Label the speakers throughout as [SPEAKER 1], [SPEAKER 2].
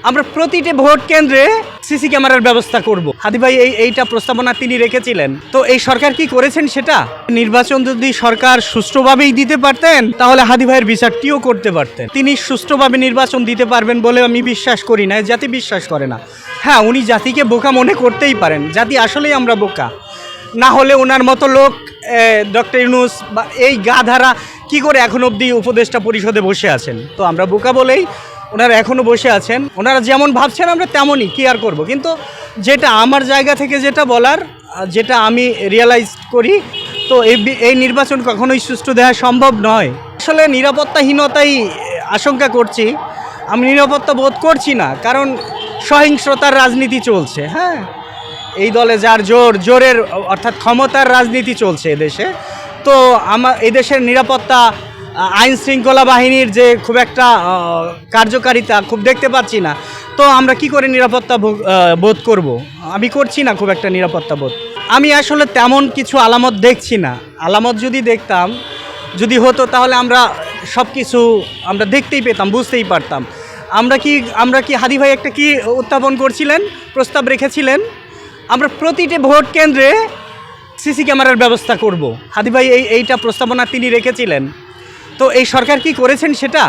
[SPEAKER 1] আমরা প্রতিটি ভোট কেন্দ্রে সিসি ক্যামেরার ব্যবস্থা করব। হাদি ভাই এইটা প্রস্তাবনা তিনি রেখেছিলেন, তো এই সরকার কি করেছেন সেটা? নির্বাচন যদি সরকার সুষ্ঠুভাবেই দিতে পারতেন তাহলে হাদি ভাইয়ের বিচারটিও করতে পারতেন। তিনি সুষ্ঠুভাবে নির্বাচন দিতে পারবেন বলে আমি বিশ্বাস করি না, জাতি বিশ্বাস করে না। হ্যাঁ, উনি জাতিকে বোকা মনে করতেই পারেন, জাতি আসলেই আমরা বোকা। না হলে ওনার মতো লোক ডক্টর ইউনূস বা এই গাধারা কি করে এখন অবধি উপদেষ্টা পরিষদে বসে আছেন? তো আমরা বোকা বলেই ওনারা এখনও বসে আছেন। ওনারা যেমন ভাবছেন আমরা তেমনই কি আর করব। কিন্তু যেটা আমার জায়গা থেকে যেটা বলার, যেটা আমি রিয়েলাইজ করি, তো এই নির্বাচন কখনোই সুষ্ঠু দেওয়া সম্ভব নয়। আসলে নিরাপত্তাহীনতাই আশঙ্কা করছি, আমি নিরাপত্তা বোধ করছি না, কারণ সহিংসতার রাজনীতি চলছে। হ্যাঁ, এই দলে যার জোরের অর্থাৎ ক্ষমতার রাজনীতি চলছে এদেশে। তো এদেশের নিরাপত্তা আইন শৃঙ্খলা বাহিনীর যে খুব একটা কার্যকারিতা খুব দেখতে পাচ্ছি না। তো আমরা কি করে নিরাপত্তা বোধ করব? আমি করছি না খুব একটা নিরাপত্তা বোধ। আমি আসলে তেমন কিছু আলামত দেখছি না। আলামত যদি দেখতাম, যদি হতো, তাহলে আমরা সব কিছু আমরা দেখতেই পেতাম, বুঝতেই পারতাম। আমরা কি হাদি ভাই একটা কি উত্থাপন করছিলেন, প্রস্তাব রেখেছিলেন, আমরা প্রতিটি ভোট কেন্দ্রে সিসি ক্যামেরার ব্যবস্থা করব। হাদি ভাই এইটা প্রস্তাবনা তিনি রেখেছিলেন, তো এই সরকার কি করেছেন সেটা?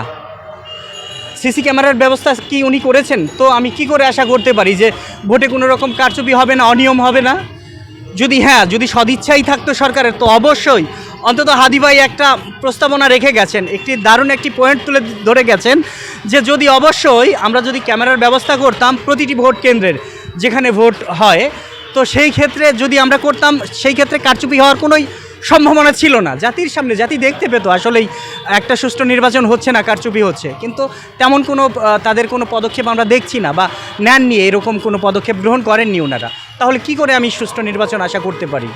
[SPEAKER 1] সিসি ক্যামেরার ব্যবস্থা কি উনি করেছেন? তো আমি কি করে আশা করতে পারি যে ভোটে কোনো রকম কারচুপি হবে না, অনিয়ম হবে না? যদি সদিচ্ছাই থাকতো সরকারের, তো অবশ্যই অন্তত হাদি ভাই একটা প্রস্তাবনা রেখে গেছেন, একটি দারুণ একটি পয়েন্ট তুলে ধরে গেছেন যে আমরা যদি ক্যামেরার ব্যবস্থা করতাম প্রতিটি ভোট কেন্দ্রের যেখানে ভোট হয়, তো সেই ক্ষেত্রে যদি আমরা করতাম, সেই ক্ষেত্রে কারচুপি হওয়ার কোনোই সম্ভাবনা ছিল না। জাতির সামনে জাতি দেখতে পেতো আসলেই একটা সুষ্ঠু নির্বাচন হচ্ছে না, কারচুপি হচ্ছে। কিন্তু তেমন তাদের কোনো পদক্ষেপ আমরা দেখছি না, বা নেননি, এরকম কোনো পদক্ষেপ গ্রহণ করেননি ওনারা। তাহলে কি করে আমি সুষ্ঠু নির্বাচন আশা করতে পারি?